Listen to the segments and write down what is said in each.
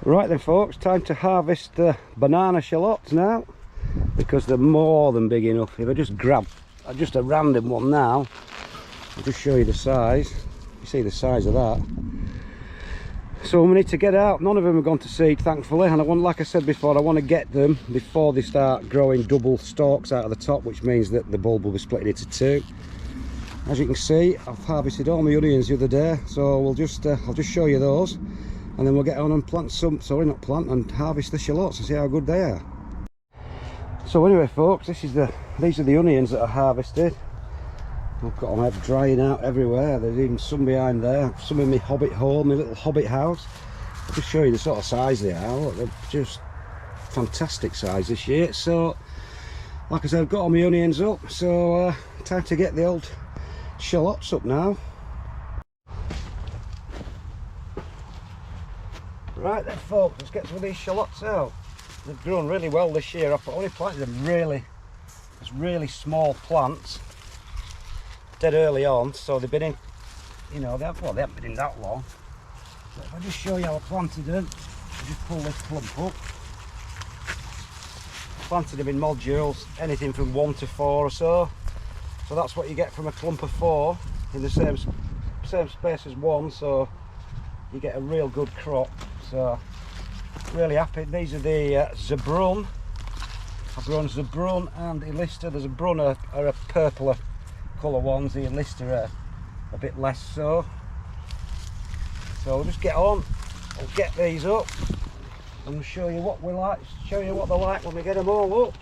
Right then folks, time to harvest the banana shallots now, because they're more than big enough. If I just grab just a random one now, I'll just show you the size. You see the size of that. So we need to get out. None of them have gone to seed, thankfully, and I want, like I said before, I want to get them before they start growing double stalks out of the top, which means that the bulb will be split into two. As you can see, I've harvested all my onions the other day, so we'll just I'll just show you those, and then we'll get on and plant some, sorry, not plant, and harvest the shallots and see how good they are. So anyway folks, these are the onions that I harvested. I've got them drying out everywhere. There's even some behind there, some in my hobbit hole, my little hobbit house. I'll just show you the sort of size they are. Look, they're just fantastic size this year. So like I said, I've got all my onions up, so time to get the old shallots up now. Right then folks, let's get some of these shallots out. They've grown really well this year. I've only planted them really small plants dead early on, so they've been in, you know, they haven't been in that long. But if I just show you how I planted them, I just pull this clump up. Planted them in modules, anything from 1 to 4 or so. So that's what you get from a clump of 4 in the same space as one, so you get a real good crop. So really happy. These are the Zebrun. I've grown Zebrun and Elista. The Zebrun are a purpler colour ones, the Elista are a bit less so. So we'll just get on, we'll get these up and we'll show you what we like, show you what they're like when we get them all up.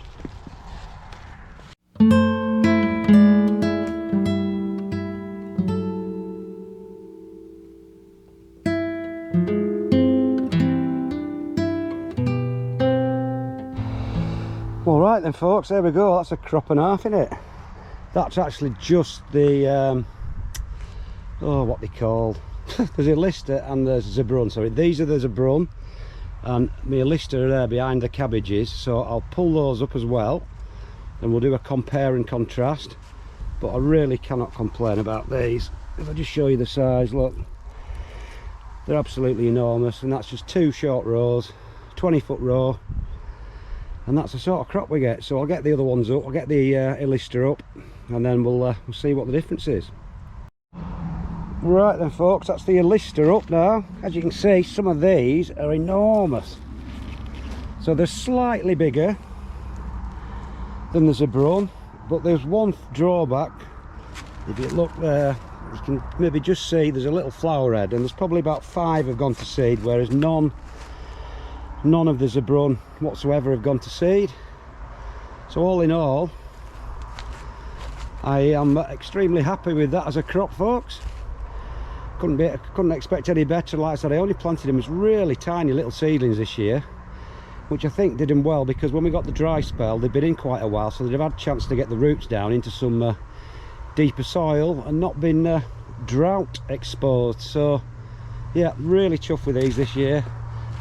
All right then folks, there we go. That's a crop and a half, isn't it? That's actually just the oh, what they called there's a Elista and there's Zebrun. Sorry, these are the Zebrun and my Elista are there behind the cabbages, so I'll pull those up as well and we'll do a compare and contrast. But I really cannot complain about these. If I just show you the size, look, they're absolutely enormous, and that's just 2 short rows, 20-foot row, and that's the sort of crop we get. So I'll get the other ones up, I'll get the Elista up, and then we'll see what the difference is. Right then folks, that's the Elista up now. As you can see, some of these are enormous. So they're slightly bigger than the Zebrun, but there's one drawback. If you look there, you can maybe just see there's a little flower head, and there's probably about 5 have gone to seed, whereas none of the Zebrun whatsoever have gone to seed. So all in all, I am extremely happy with that as a crop, folks. Couldn't expect any better. Like I said, I only planted them as really tiny little seedlings this year, which I think did them well, because when we got the dry spell, they've been in quite a while, so they've had a chance to get the roots down into some deeper soil and not been drought exposed. So yeah, really chuffed with these this year.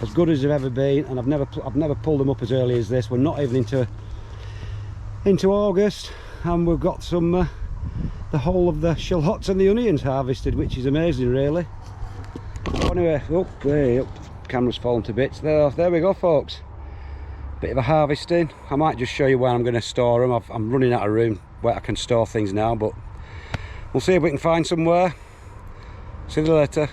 As good as they've ever been, and I've never pulled them up as early as this. We're not even into August, and we've got some the whole of the shallots and the onions harvested, which is amazing really. So anyway, camera's fallen to bits there we go folks. Bit of a harvesting. I might just show you where I'm going to store them. I'm running out of room where I can store things now, but we'll see if we can find somewhere. See you later.